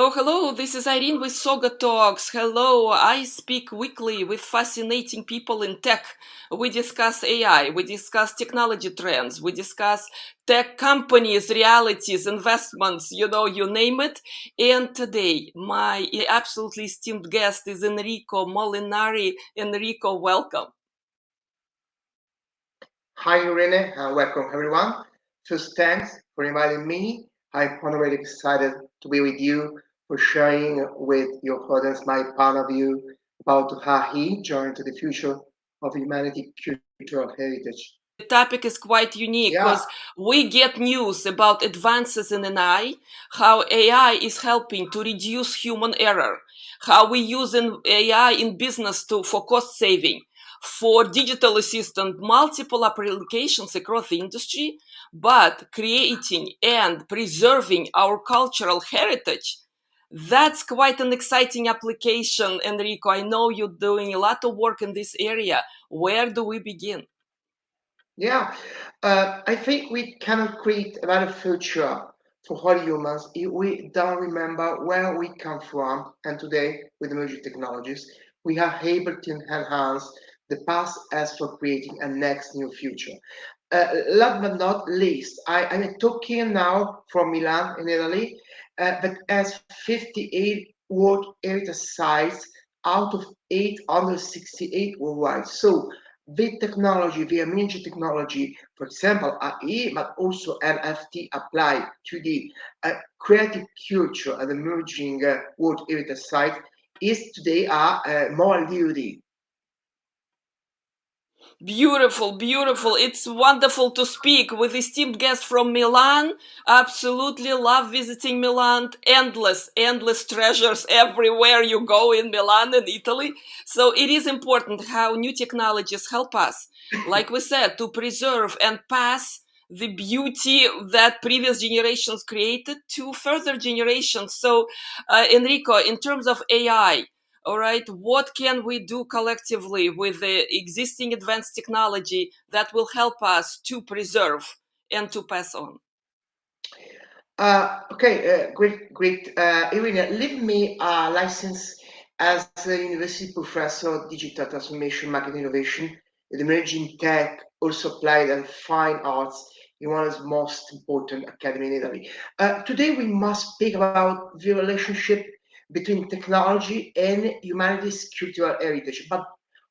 Hello, this is Irene with SaugaTalks. Hello, I speak weekly with fascinating people in tech. We discuss AI, we discuss technology trends, we discuss tech companies, realities, investments, you name it. And today, my absolutely esteemed guest is Enrico Molinari. Enrico, welcome. Hi, Irene, and welcome everyone. First, thanks for inviting me. I'm already excited to be with you for sharing with your audience my point of view about how he joined to the future of humanity cultural heritage. The topic is quite unique Yeah, because we get news about advances in AI, how AI is helping to reduce human error, how we use AI in business for cost saving, for digital assistant, multiple applications across the industry, but creating and preserving our cultural heritage. That's quite an exciting application, Enrico. I know you're doing a lot of work in this area. Where do we begin? yeah. I think we cannot create a better future for all humans if we don't remember where we come from. And today, with emerging technologies, we are able to enhance the past as for creating a next new future. Last but not least, I'm talking now from Milan in Italy, that has 58 World Heritage Sites out of 868 worldwide. So the technology, the emerging technology, for example, AI, but also NFT applied to the creative culture and emerging World Heritage Site is today more beauty. Beautiful, beautiful. It's wonderful to speak with esteemed guest from Milan. Absolutely love visiting Milan. Endless treasures everywhere you go in Milan and Italy. So it is important how new technologies help us, like we said, to preserve and pass the beauty that previous generations created to further generations. So, Enrico, in terms of AI, all right, what can we do collectively with the existing advanced technology that will help us to preserve and to pass on? Great. Irene, leave me a license as a university professor of digital transformation, market innovation, and emerging tech, also applied and fine arts in one of the most important academy in Italy. Today, we must speak about the relationship between technology and humanity's cultural heritage, but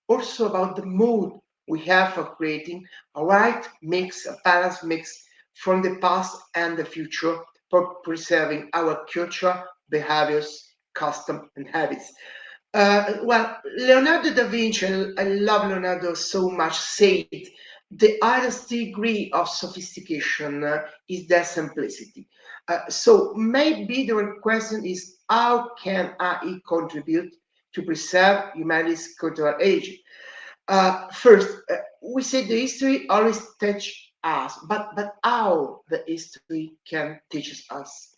also about the mood we have for creating a right mix, a balanced mix from the past and the future for preserving our culture, behaviors, custom, and habits. Leonardo da Vinci, I love Leonardo so much, said the highest degree of sophistication is their simplicity. So maybe the real question is how can AI contribute to preserve humanity's cultural age? First, we say the history always teach us, but how the history can teach us?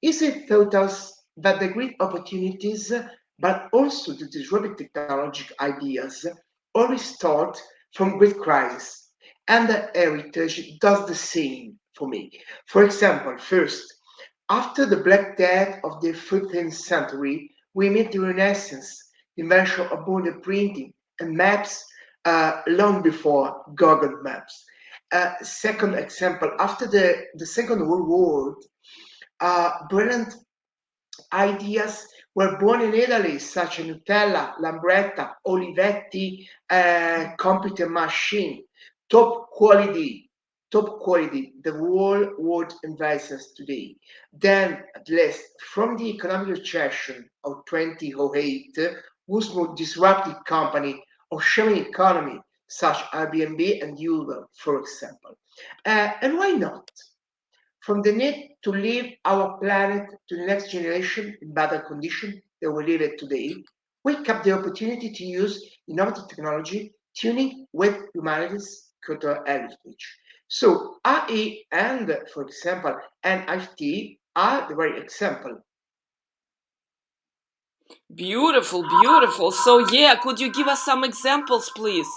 Is it taught us that the great opportunities, but also the disruptive technological ideas, always start from great crises, and the heritage does the same for me. For example, first, after the Black Death of the 15th century, we meet the Renaissance, the invention of border printing and maps long before Google Maps. Second example, after the Second World War, brilliant ideas were born in Italy, such as Nutella, Lambretta, Olivetti, computer machine, top quality, top quality, the whole world invests today. Then, at least, from the economic recession of 2008, whose more disruptive company of sharing economy, such Airbnb and Uber, for example. And why not? From the need to leave our planet to the next generation in better condition than we live it today, we kept the opportunity to use innovative technology tuning with humanity's cultural heritage. So AI and, for example, NFT are the very example. Beautiful, beautiful. So, yeah, could you give us some examples, please?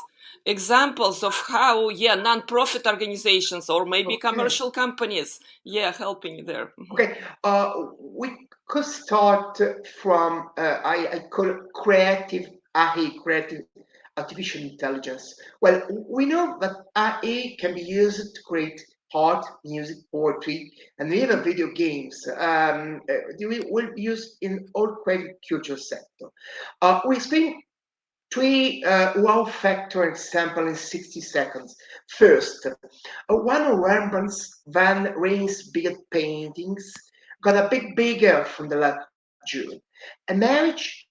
Examples of how, yeah, non-profit organizations or maybe Okay. commercial companies, yeah, helping there. Okay, we could start from I call creative AI, creative artificial intelligence. Well, we know that AI can be used to create art, music, poetry, and even video games. They will be used in all creative culture sector. We explain three wow factor example in 60 seconds. First, one of Rembrandt's Van Rijn's big paintings got a bit bigger from the last June. A marriage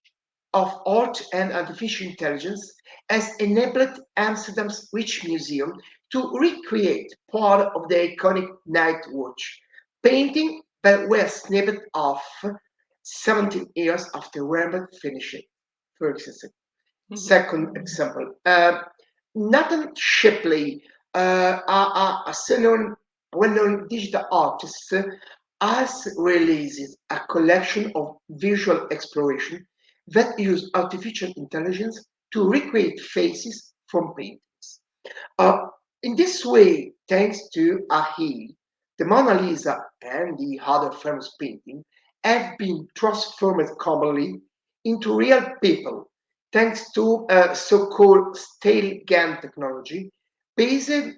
of art and artificial intelligence has enabled Amsterdam's Rich Museum to recreate part of the iconic Night Watch painting that was snipped off 17 years after Rembrandt finished it. For example. Mhm. Second example, Nathan Shipley, a well-known digital artist, has released a collection of visual exploration that use artificial intelligence to recreate faces from paintings. Uh, in this way, thanks to AI, the Mona Lisa and the other famous painting have been transformed commonly into real people thanks to so-called stale GAN technology based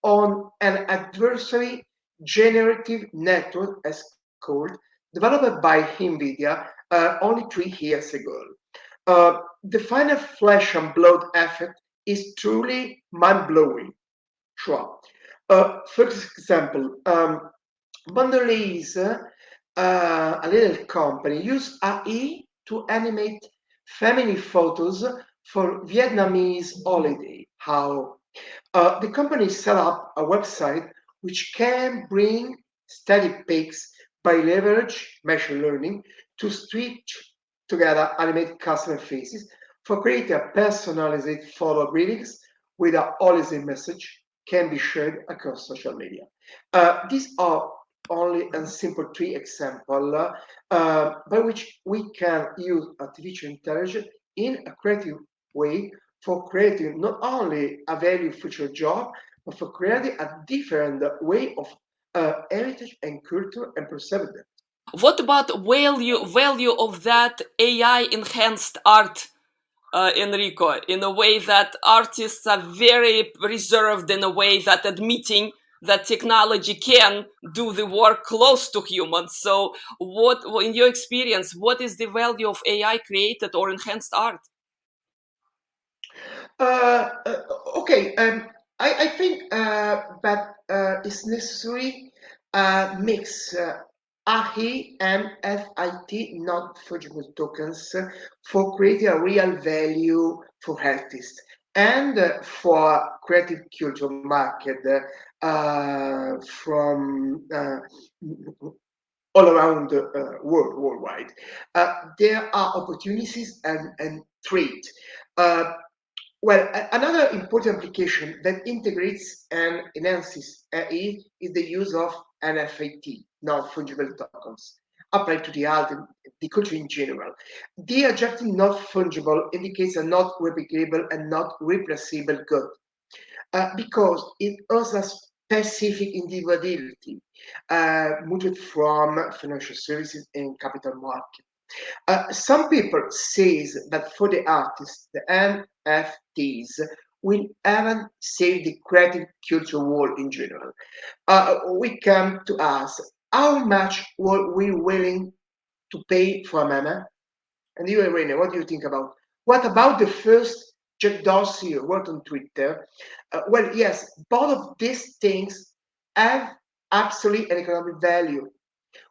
on an adversary generative network as called, developed by NVIDIA only 3 years ago. The final flesh and blood effect is truly mind-blowing. Sure. For example, Mondelez, a little company, used AI to animate family photos for Vietnamese holiday. How? The company set up a website which can bring static pics by leverage machine learning to stitch together animated customer faces for creating a personalized photo greetings with a holiday message can be shared across social media. These are only a simple three example by which we can use artificial intelligence in a creative way for creating not only a value future job, but for creating a different way of heritage and culture and preserving them. What about value of that AI enhanced art, Enrico, in a way that artists are very reserved, in a way that admitting that technology can do the work close to humans. So, what, in your experience, what is the value of AI created or enhanced art? Uh, uh, okay, I think that it's necessary mix AHI and FIT, not fungible tokens, for creating a real value for artists and for creative culture market from all around the worldwide. There are opportunities and threat. Uh, Another important application that integrates and enhances AI is the use of NFAT, non-fungible tokens, applied to the art and the culture in general. The adjective not fungible indicates a not replicable and not replaceable good because it has a specific individuality, moved from financial services and capital market. Some people says that for the artists, the NFTs will even save the creative culture world in general. We come to ask how much were we willing to pay for a meme? And you, Irene, what do you think about? What about the first Jack Dorsey wrote on Twitter? Yes, both of these things have absolute and economic value.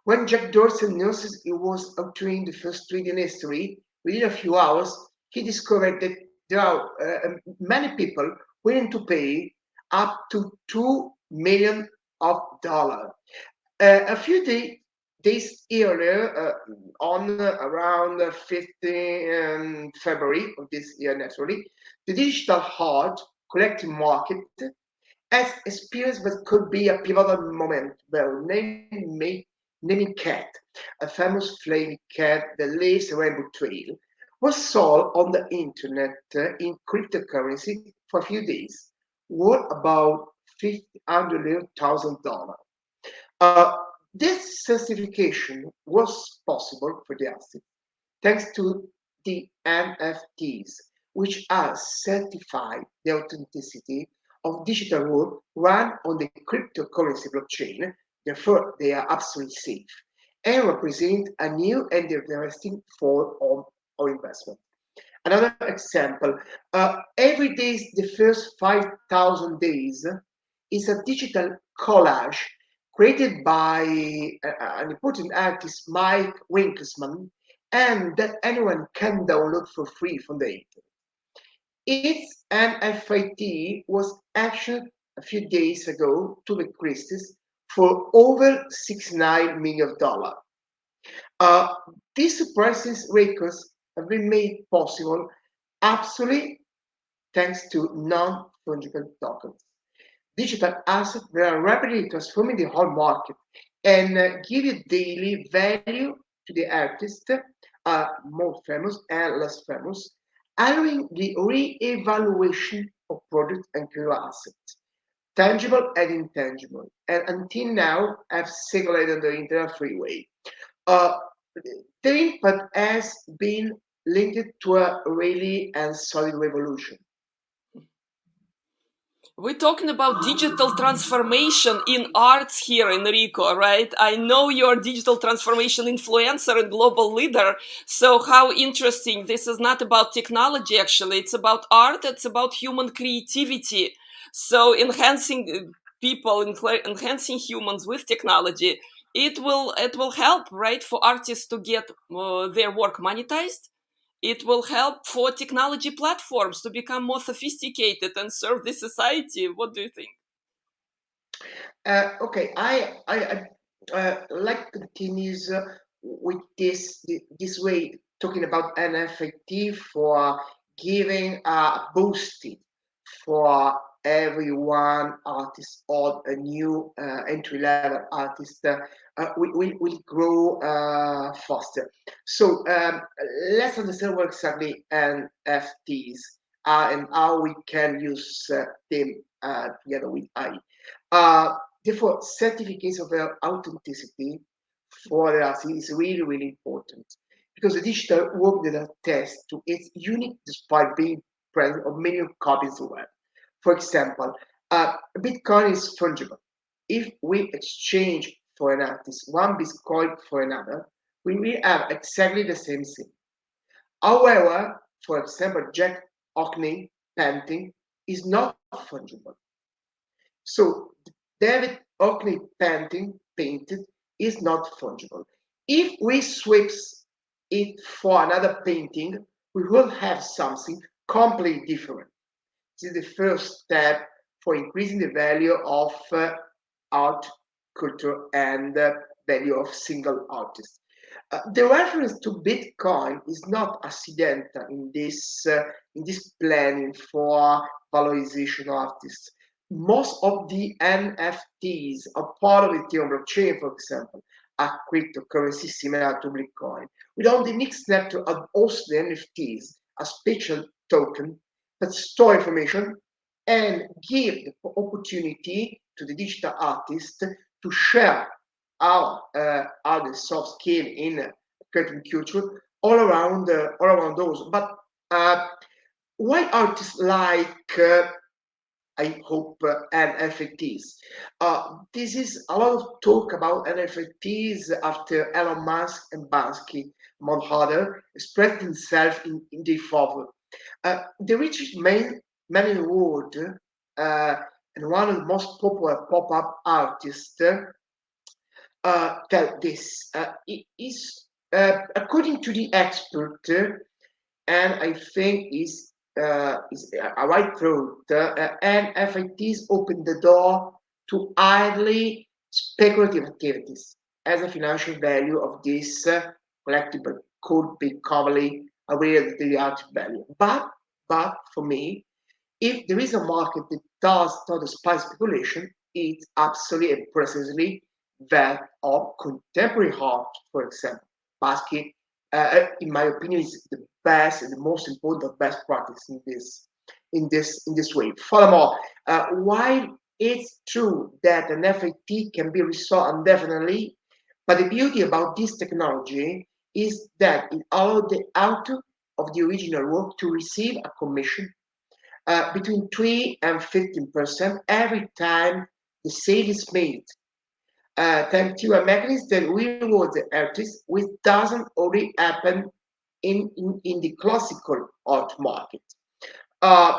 When Jack Dorsey announced he was obtaining the first tweet in history, within a few hours, he discovered that there are many people willing to pay up to $2 million. A few days earlier, on around 15 February of this year, naturally, the digital art collecting market has experienced what could be a pivotal moment. Well, naming Cat, a famous flaming cat that leaves a rainbow trail, was sold on the internet in cryptocurrency for a few days, worth about $500,000. This certification was possible for the artist thanks to the NFTs, which are certified the authenticity of digital work run on the cryptocurrency blockchain. Therefore, they are absolutely safe and represent a new and interesting form of investment. Another example, every day, the first 5,000 days is a digital collage created by an important artist, Mike Winkelsman, and that anyone can download for free from the internet. Its NFIT was actioned a few days ago to the Christie's for over $69 million. Uh, these prices records have been made possible absolutely thanks to non-fungible tokens. Digital assets that are rapidly transforming the whole market and give you daily value to the artist, more famous and less famous, allowing the re-evaluation of product and creative assets, tangible and intangible, and until now have circulated on the internet freeway. Uh, the impact has been linked to a really and solid revolution. We're talking about digital transformation in arts here, Enrico, right? I know you're a digital transformation influencer and global leader. So how interesting. This is not about technology, actually. It's about art. It's about human creativity. So enhancing people, enhancing humans with technology, it will help, right, for artists to get their work monetized. It will help for technology platforms to become more sophisticated and serve the society. What do you think? Okay, I like continues with this way talking about NFT for giving a boosting for everyone artist or a new entry level artist will grow faster. So let's understand what exactly NFTs are and how we can use them together with AI. Uh, Therefore, certificates of authenticity for the artist is really, really important because the digital work that attests to its unique despite being present on many copies of the web. For example, Bitcoin is fungible. If we exchange for an artist one Bitcoin for another, we will have exactly the same thing. However, for example, Jack Hockney painting is not fungible. So David Oakley painted is not fungible. If we switch it for another painting, we will have something completely different. This is the first step for increasing the value of art, culture, and value of single artists. The reference to Bitcoin is not accidental in this planning for valorization artists. Most of the NFTs are part of the Ethereum blockchain, for example, a cryptocurrency similar to Bitcoin. We don't the next step to add also the NFTs, a special token that store information and give the opportunity to the digital artist to share how the soft skill in creating culture all around those. But uh, why artists like I hope NFTs? This is a lot of talk about NFTs after Elon Musk and Bansky, among others, expressed himself in their favor. The richest man in the world and one of the most popular pop-up artists tell this. It is, according to the expert, and I think is a right road, and FITs open the door to highly speculative activities as a financial value of this collectible could be commonly aware of the art value. But for me, if there is a market that does not despise speculation, it's absolutely and precisely that of contemporary art, for example. Basquiat, in my opinion, is the best and the most important of best practice in this way. Furthermore, while it's true that an FAT can be resolved indefinitely, But the beauty about this technology is that it allows the author of the original work to receive a commission between 3 and 15% every time the sale is made. Thanks to a mechanism that rewards the artist, which doesn't already happen in the classical art market. Uh,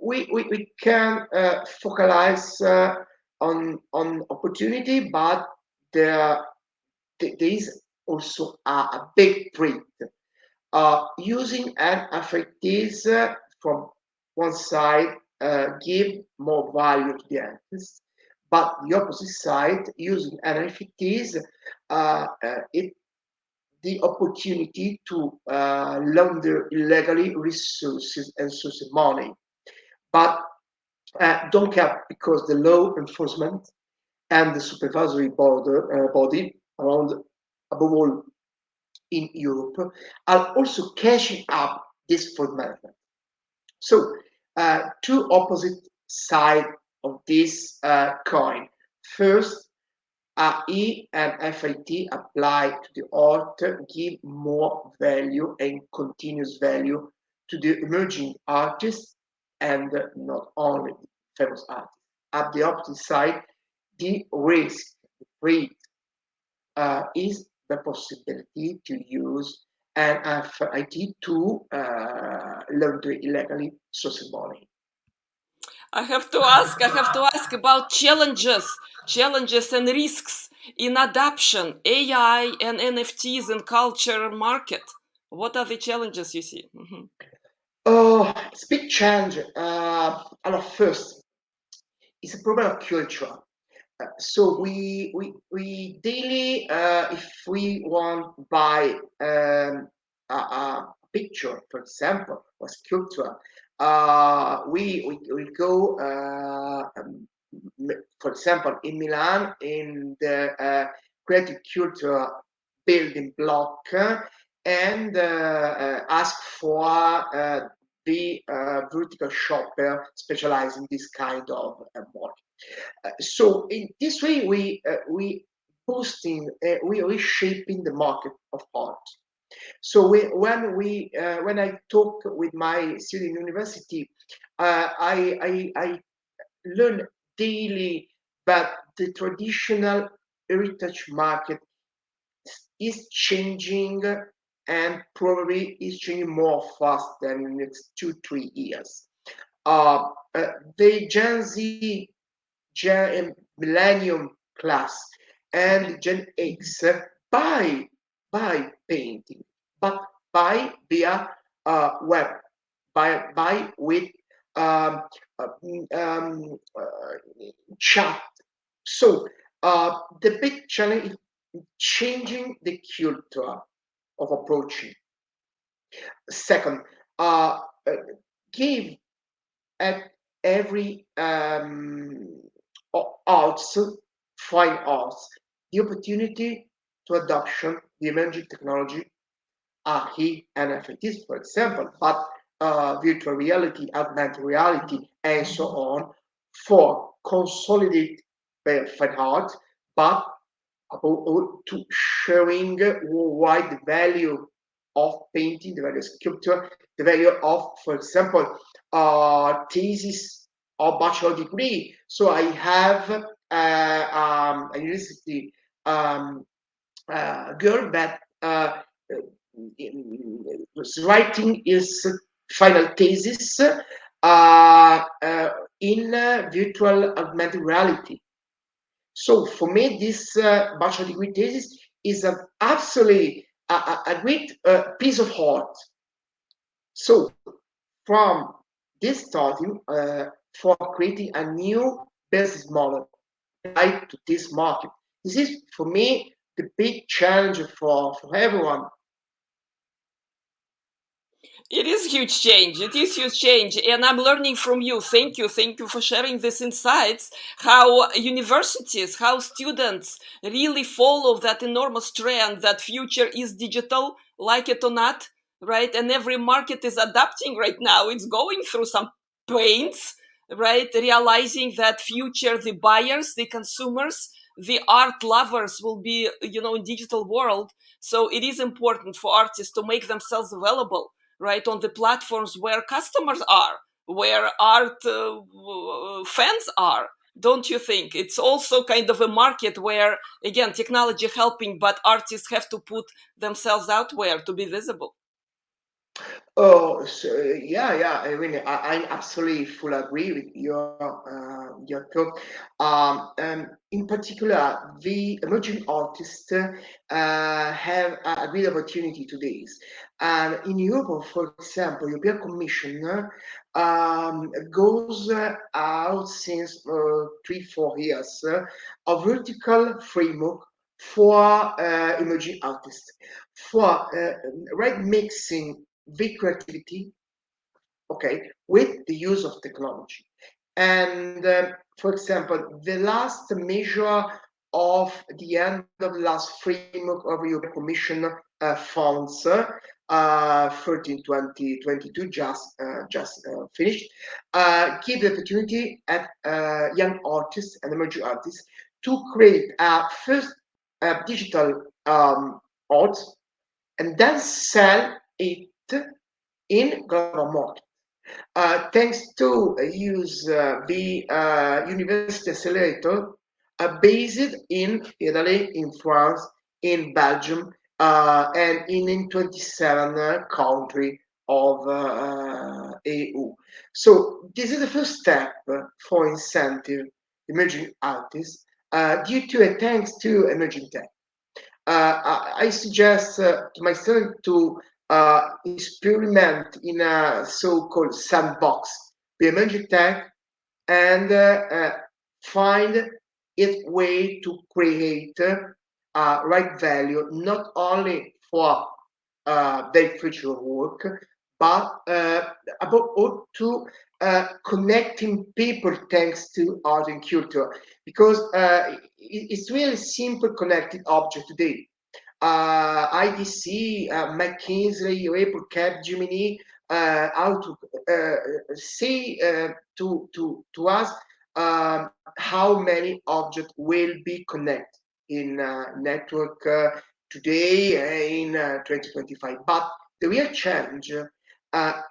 we can focalize on opportunity, but there is also a big threat. Using NFTs from one side give more value to the artist, but the opposite side, using NFTs, it the opportunity to launder illegally resources and source of money. But don't care because the law enforcement and the supervisory body around, above all in Europe, are also catching up this fraud management. So, two opposite sides of this coin. First, AI and FIT applied to the art give more value and continuous value to the emerging artists and not only the famous artists. At the opposite side, the risk, the threat, is the possibility to use an FIT to launder illegally source money. I have to ask about challenges and risks in adoption, AI and NFTs in culture market. What are the challenges you see? Mm-hmm. Oh, it's a big challenge. First, it's a problem of culture. So we daily, if we want to buy a picture, for example, or sculpture, we go, for example, in Milan in the creative culture building block and ask for the vertical shopper specialized in this kind of work. So in this way, we boosting, we reshaping the market of art. So when I talk with my student university, I learn daily that the traditional heritage market is changing and probably is changing more fast than in the next 2-3 years. The Gen Z, Millennium class, and Gen X buy painting, but buy via web, buy with um, um, chat. So the big challenge is changing the culture of approaching. Second, give at every arts, fine arts, the opportunity to adoption the emerging technology, AI and NFTs, for example, but virtual reality, augmented reality, and so on, for consolidate fine art, but to showing worldwide the value of painting, the value of sculpture, the value of, for example, thesis or bachelor degree. So I have a university girl that was writing his final thesis in virtual augmented reality. So for me, this bachelor degree thesis is an absolutely a great piece of art. So from this starting for creating a new business model right to this market. This is for me the big challenge for everyone. It is huge change. It is huge change. And I'm learning from you. Thank you. Thank you for sharing these insights. How universities, how students really follow that enormous trend that future is digital, like it or not, right? And every market is adapting right now. It's going through some pains, right? Realizing that future, the buyers, the consumers, the art lovers will be, in digital world. So it is important for artists to make themselves available, right, on the platforms where customers are, where art fans are. Don't you think it's also kind of a market where, again, technology helping, but artists have to put themselves out there to be visible? Oh, so, yeah. I mean, I absolutely full agree with your thought. In particular, the emerging artists have a great opportunity today. And in Europe, for example, European Commission goes out since 3-4 years a vertical framework for emerging artists for right mixing the creativity, okay, with the use of technology. And for example, the last measure of the end of the last framework of the European Commission funds 13-2022 just finished, give the opportunity at young artists and emerging artists to create first digital art and then sell it in global market. Thanks to use the university accelerator based in Italy, in France, in Belgium, and in 27 countries of EU. So this is the first step for incentive emerging artists due to a thanks to emerging tech. I suggest to my student to experiment in a so-called sandbox, the emerging tech, and find its way to create right value, not only for their future work, but about all to connecting people thanks to art and culture, because it's really simple connected object today. IDC, McKinsey, Report, Capgemini, how to say to us how many objects will be connected in network today in 2025. But the real challenge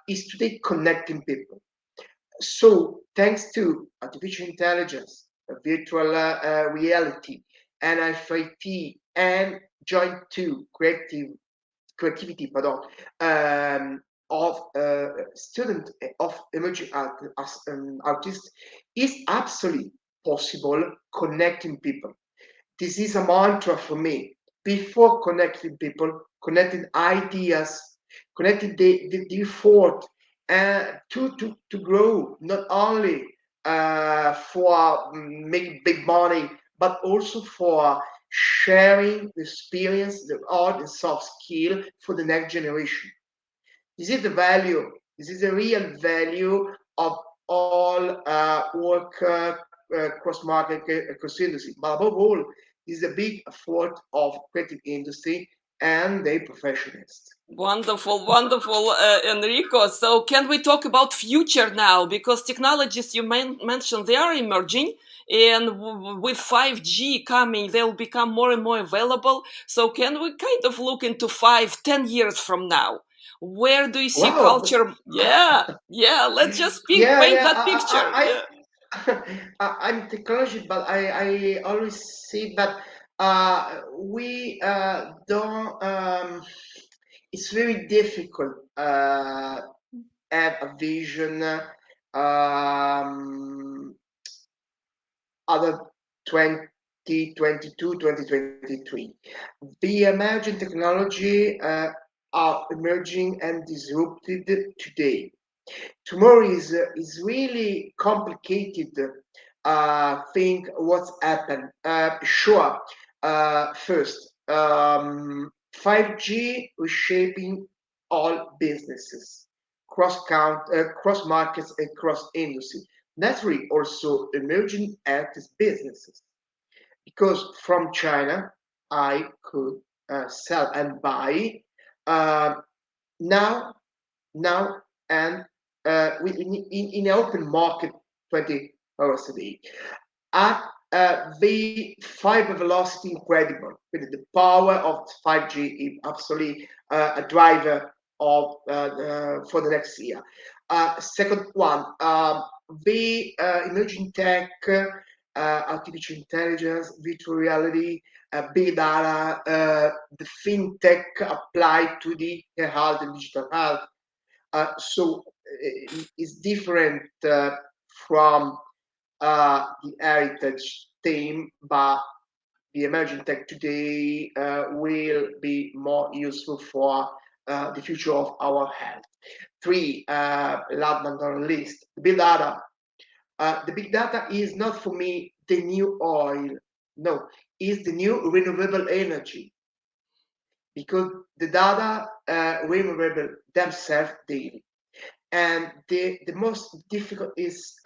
is today connecting people. So thanks to artificial intelligence, virtual reality, NFIT, and joint to creativity, pardon, of student of emerging artists is absolutely possible connecting people. This is a mantra for me. Before connecting people, connecting ideas, connecting the effort to grow, not only for making big money, but also for sharing the experience, the art and soft skill for the next generation. This is the value. This is the real value of all work cross market, cross industry. But above all, this is a big effort of creative industry and their professionals. Wonderful, wonderful, Enrico. So, can we talk about future now? Because technologies you mentioned, they are emerging, and with 5G coming, they'll become more and more available. So, can we kind of look into 5, 10 years from now? Where do you see Wow. culture? Yeah. Let's just paint Yeah. that picture. Yeah. I'm technology, but I always say that we don't. It's very difficult have a vision other 2022, 2023. The emerging technology are emerging and disrupted today. Tomorrow is really complicated. Think what's happened. Sure. First, 5G reshaping all businesses, cross markets, and cross industry. Naturally, also emerging artist businesses, because from China I could sell and buy uh, now, now, and in an open market 20 hours a day. At the fiber velocity incredible. With the power of 5G is absolutely a driver of for the next year. Second one, the emerging tech, artificial intelligence, virtual reality, big data, the fintech applied to the health and digital health. So it's different from the heritage theme, but the emerging tech today will be more useful for the future of our health. Three, last but not least, the big data. The big data is not for me the new oil. No, it's the new renewable energy, because the data renewable themselves daily. And the most difficult is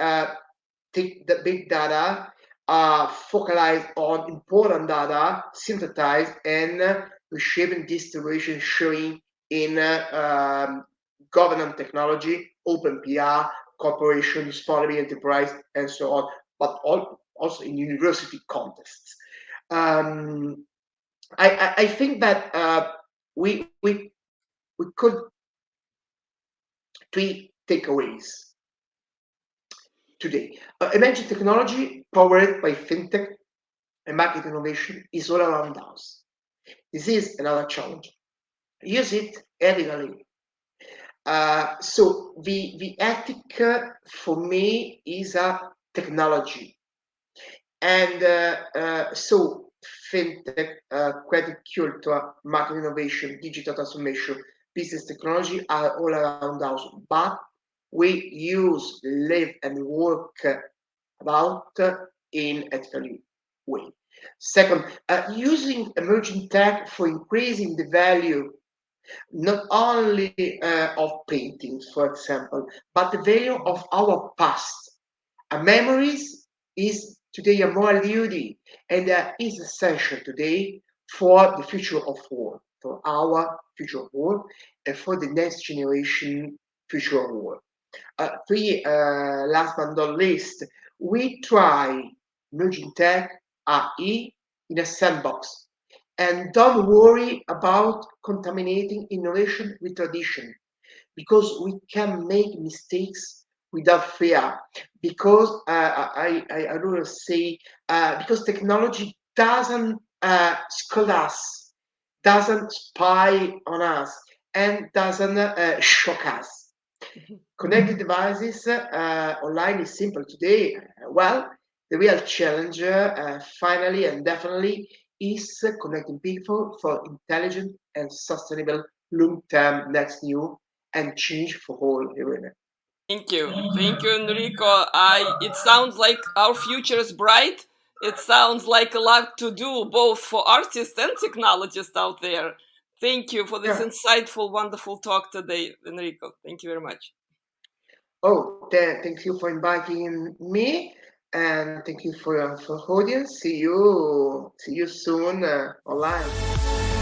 take the big data, focalize on important data, synthesize and reshaping distribution, showing in governance technology, open PR, corporation, responsible enterprise, and so on, but also in university contexts. I think that we could three takeaways today. Emerging technology powered by FinTech and market innovation is all around us. This is another challenge. Use it ethically. So the ethic for me is a technology. And so FinTech, credit culture, market innovation, digital transformation, business technology are all around us. But we use, live, and work about in ethical way. Second, using emerging tech for increasing the value not only of paintings, for example, but the value of our past. Memories is today a moral duty, and is essential today for the future of work, for our future of work, and for the next generation future of work. Three, last but not least, we try emerging tech, AI, in a sandbox. And don't worry about contaminating innovation with tradition, because we can make mistakes without fear. Because I always say, because technology doesn't scold us, doesn't spy on us, and doesn't shock us. Connected devices online is simple today. Well, the real challenge, finally and definitely, is connecting people for intelligent and sustainable long-term next new and change for all, Irene. Thank you, Enrico. It sounds like our future is bright. It sounds like a lot to do, both for artists and technologists out there. Thank you for this Yeah. insightful, wonderful talk today, Enrico. Thank you very much. Oh, thank you for inviting me, and thank you for audience. See you soon online.